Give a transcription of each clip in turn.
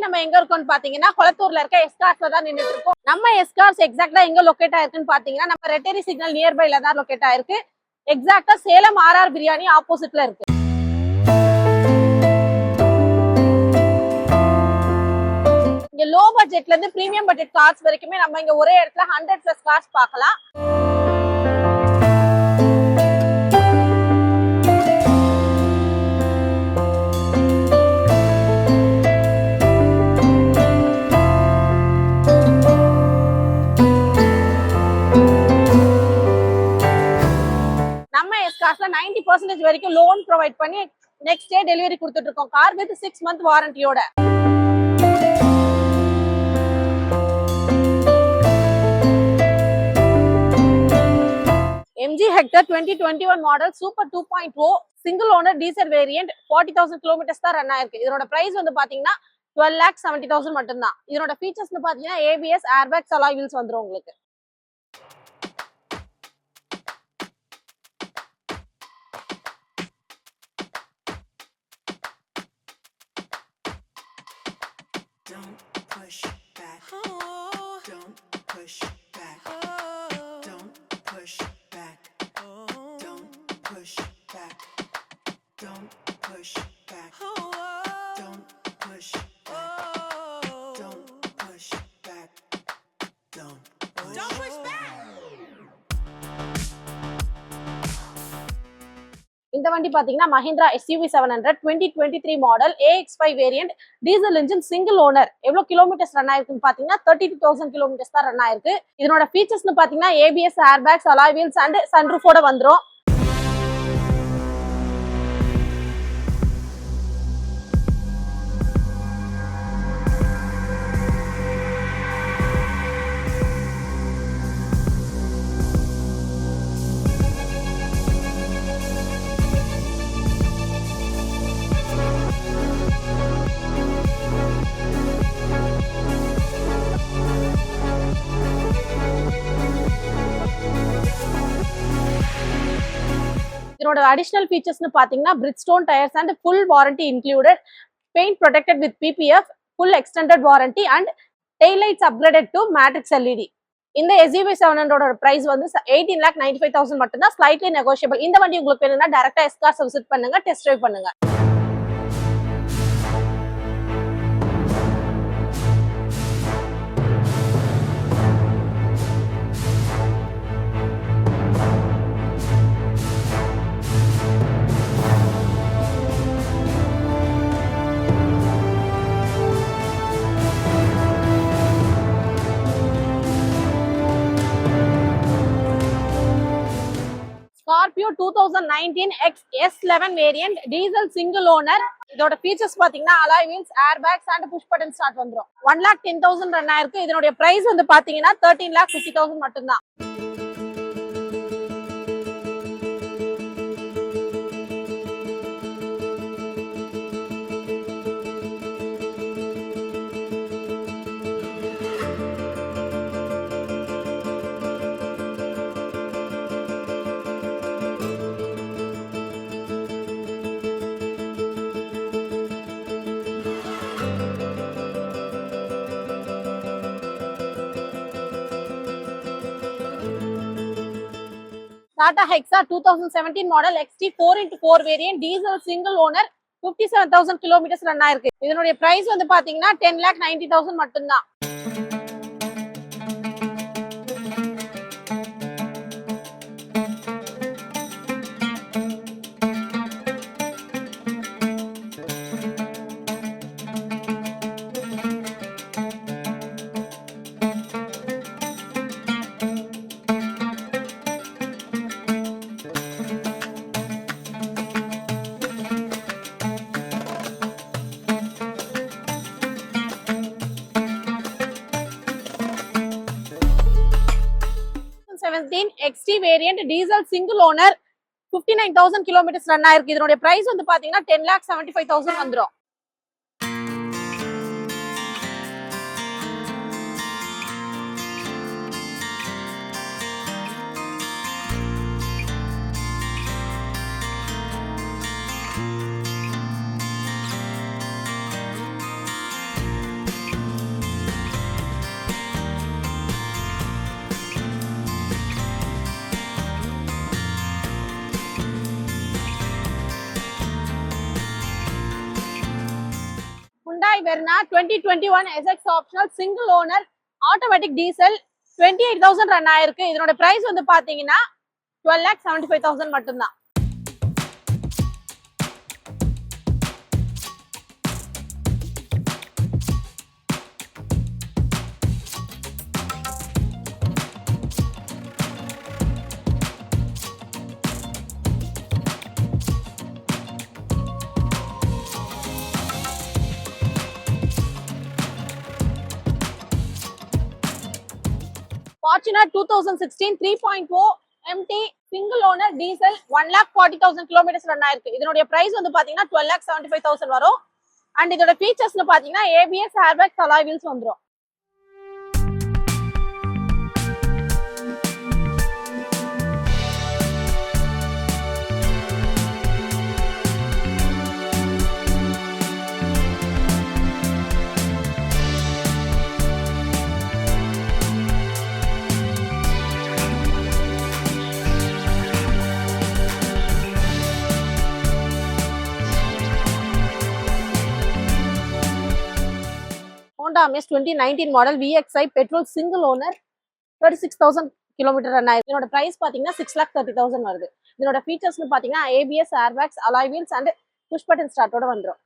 நம்ம எங்க இருக்கோம்னு பாத்தீங்கன்னா கொளத்தூர்ல இருக்க எஸ்கார்ஸ்ல தான் நின்னுட்டு இருக்கோம். நம்ம எஸ்கார்ஸ் எக்ஸாக்ட்டா எங்க லொகேட் ஆயிருக்குன்னு பாத்தீங்கன்னா நம்ம ரெட்டேரி சிக்னல் நியர்பைல தான் லொகேட் ஆயிருக்கு. எக்ஸாக்ட்டா சேலம் ஆர்ஆர் பிரியாணி ஆப்போசிட்ல இருக்கு. இங்க லோ பட்ஜெட்ல இருந்து பிரீமியம் பட்ஜெட் கார்ஸ் வரைக்குமே நம்ம இங்க ஒரே இடத்துல 100+ கார்ஸ் பார்க்கலாம். நம்ம எஸ்கார்ஸ்ல 90% வரைக்கும் லோன் ப்ரொவைட் பண்ணி நெக்ஸ்ட் டே டெலிவரி கொடுத்துட்டு இருக்கோம். Car with 6 month வாரண்டியோட. MG Hector 2021 model super 2.0 single owner diesel variant 40,000 kilometres தான் ரன் ஆயிருக்கு. இதோட பிரைஸ் வந்து பாத்தீங்கன்னா 12,70,000 மட்டும் தான். இதோட ஃபீச்சர்ஸ்னு பாத்தீங்கன்னா ABS, ஏர்பேக்ஸ், அலாய் வீல்ஸ் வந்துரும் உங்களுக்கு. Don't push back. Oh. Don't push back. Oh. Don't push back. Oh. Don't push back. Don't push back. Oh. Don't push back. Oh. Don't push back. Don't push back. இந்த வண்டி பாத்தீங்கன்னா Mahindra SUV 700 2023 model AX5 variant diesel engine single owner. எவ்வளவு kilometres run ஆயிருக்குன்னு பாத்தீங்கன்னா 32,000 kilometres தான் run ஆயிருக்கு. இதனோட ஃபீச்சர்ஸ்னு பாத்தீங்கன்னா ABS, airbags, alloy wheels and சன்ரூஃபோட வந்துரும். இதனோட அடிஷனல் ஃபீச்சர்ஸ்னு பாத்தீங்கன்னா Bridgestone tyres and full warranty included, paint protected with PPF, full extended warranty and tail lights upgraded to matrix LED. இந்த SUV 700 பிரைஸ் வந்து 18,95,000 மட்டும் தான், ஸ்லைட்லி நெகோஷியபிள். இந்த வண்டி உங்களுக்கு வேணும்னா டைரக்டா எஸ்கார்ஸ் விசிட் பண்ணுங்க, டெஸ்ட் டிரைவ் பண்ணுங்க. Scorpio 2019 X S11 variant diesel single owner. இதோட ஃபீச்சர்ஸ் பாத்தீங்கன்னா alloy wheels, airbags and push button start வந்துரும். 1,10,000 ரன் ஆயிருக்கு. இதனுடைய பிரைஸ் வந்து பாத்தீங்கன்னா 13,50,000 மட்டும் தான். Tata Hexa 2017 model XT 4x4 variant diesel single owner 57,000 kilometres run ஆயிருக்கு. இதனுடைய பிரைஸ் வந்து பாத்தீங்கன்னா 10,90,000 மட்டும் தான். XT variant diesel single owner 59,000 kilometres run ஆயிருக்கு. இதனுடைய பிரைஸ் வந்து பாத்தீங்கன்னா 10,75,000 வந்துரும். Verna 2021 SX optional single owner automatic diesel 28,000 run ஆயிருக்கு. இதனோட பிரைஸ் வந்து பாத்தீங்கன்னா 12,75,000 மட்டும்தான். Fortuner 2016 3.0 MT single owner diesel 1,40,000 kilometers run ஆயிருக்கு. இதனுடைய பிரைஸ் வந்து பாத்தீங்கன்னா 12,75,000 வரும். அண்ட் இதோட ஃபீச்சர்ஸ்னு பாத்தீங்கன்னா ABS airbags alloy wheels வந்துரும். Honda Amaze 2019 model VXI petrol single owner 36,000 kilometer run ஆயிருக்கு. இதனோட பிரைஸ் பாத்தீங்கன்னா 6,30,000 வருது. இதனோட ஃபீச்சர்ஸ்னு பாத்தீங்கன்னா ABS airbags alloy wheels and push button start ஓட வந்துரும்.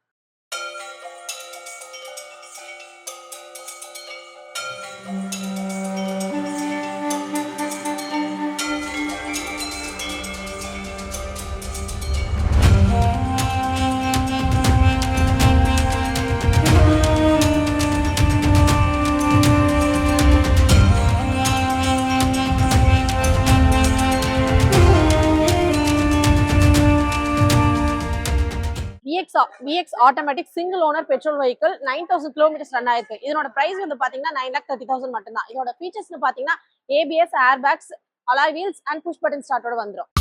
VX automatic single owner petrol vehicle 9,000 kilometers run ஆயிருக்கு. இதனோட பிரைஸ் வந்து பாத்தீங்கன்னா 9,30,000 மட்டும்தான். இதோட ஃபீச்சர்ஸ்னு பாத்தீங்கன்னா ABS airbags alloy wheels and push button start ஓட வந்துரும்.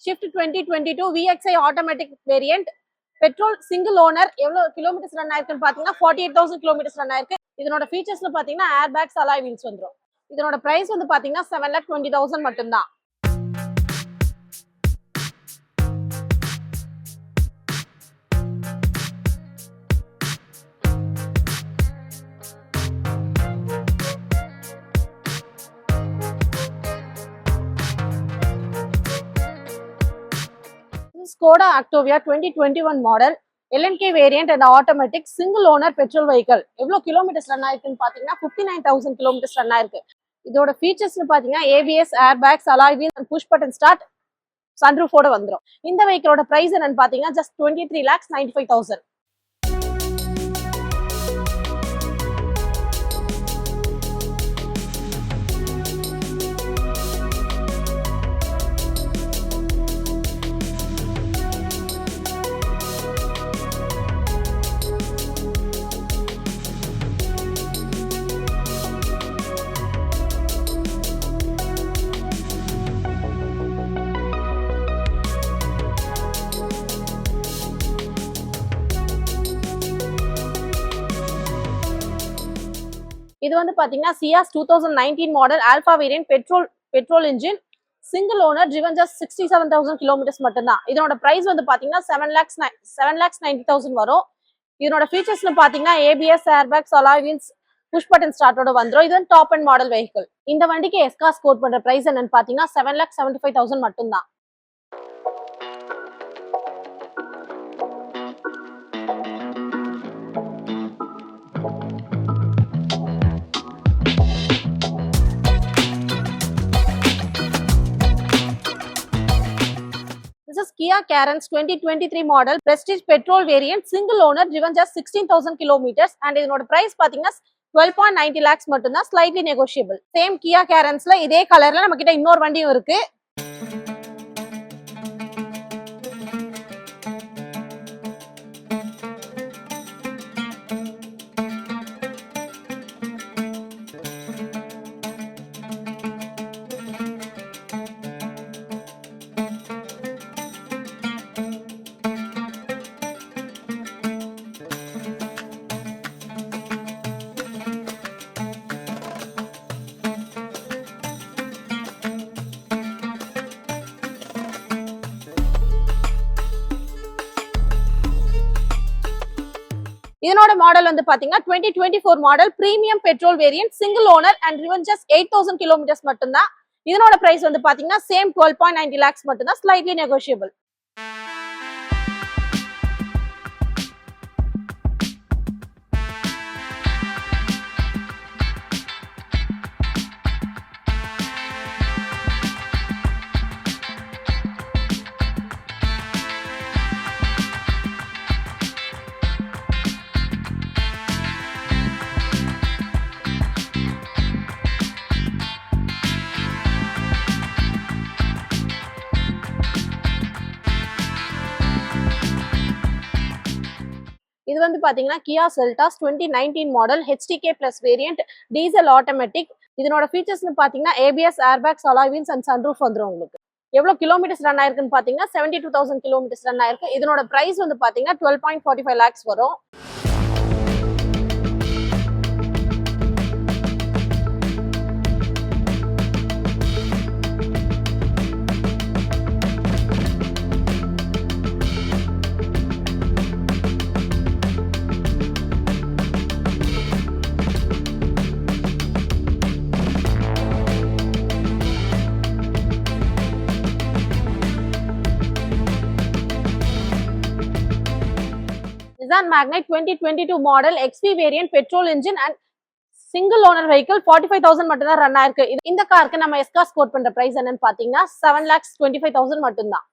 Shift 2022 VXI automatic variant petrol single owner எவ்வளவு கிலோமீட்டர்ஸ் ரன் ஆயிருக்குன்னு பாத்தீங்கன்னா 48,000 kilometers ரன் ஆயிருக்கு. இதனோட ஃபீச்சர்ஸ்ல பாத்தீங்கன்னா airbags alloy wheels வந்துரும். இதனோட பிரைஸ் வந்து பாத்தீங்கன்னா 7,20,000 மட்டும்தான். Skoda Octavia 2021 model LNK variant and automatic single owner petrol vehicle எவ்வளவு கிலோமீட்டர்ஸ் ரன் ஆயிருக்குன்னு பாத்தீங்கன்னா 59,000 kilometers ரன் ஆயிருக்கு. இதோட ஃபீச்சர்ஸ்னு பாத்தீங்கன்னா ABS airbags alloy wheels and push button start sunroof ஓட வந்துரும். இந்த வெஹிக்கிளோட பிரைஸ் என்னன்னு பாத்தீங்கன்னா just 23,95,000. இது வந்து பாத்தீங்கன்னா Ciaz 2019 model alpha variant petrol engine single owner driven just 67,000 kilometers மட்டும்தான். இதனோட பிரைஸ் வந்து பாத்தீங்கன்னா 7,90,000 வரும். இதனோட ஃபீச்சர்ஸ்னு பாத்தீங்கன்னா ABS airbags alloy wheels push button start ஓட வந்துரும். இது வந்து டாப் அண்ட் மாடல் வெஹிக்கிள். இந்த வண்டிக்கு எஸ்கா ஸ்கோர் பண்ற பிரைஸ் என்னன்னு பாத்தீங்கன்னா 7,75,000 மட்டும்தான். This is Kia Carens 2023 model Prestige petrol variant single owner driven just 16,000 kilometers and இதனோட price பாத்தீங்கன்னா 12.90 lakhs மட்டும்தான், slightly negotiable. Same Kia Carensல இதே கலர்ல நம்ம கிட்ட இன்னொரு வண்டியும் இருக்கு. இதனோட மாடல் வந்து பாத்தீங்கன்னா 2024 model premium petrol variant single owner and ரிவன் just 8000 kilometres மட்டும்தான். இதனோட பிரைஸ் வந்து பாத்தீங்கன்னா சேம் 12.90 lakhs மட்டும்தான், ஸ்லைட்லி நெகோஷியபிள். இது வந்து பாத்தீங்கன்னா Kia Seltos 2019 model HTK plus variant diesel automatic. இதனோட ஃபீச்சர்ஸ்னு பாத்தீங்கன்னா ABS, airbags, alloy wheels and sunroof வந்துரும். உங்களுக்கு எவ்வளவு கிலோமீட்டர்ஸ் ரன் ஆயிருக்குன்னு பாத்தீங்கன்னா 72,000 கிலோமீட்டர்ஸ் ரன் ஆயிருக்கு. இதனோட பிரைஸ் வந்து பாத்தீங்கன்னா 12.45 lakhs வரும். Nissan Magnite 2022 model XP variant petrol engine and single owner vehicle 45,000 மட்டும் தான் ரன் ஆயிருக்கு. இந்த காருக்கு நம்ம எஸ்காஸ் கோட் பண்ற பிரைஸ் என்னன்னு பாத்தீங்கன்னா 7,25,000 மட்டும்தான்.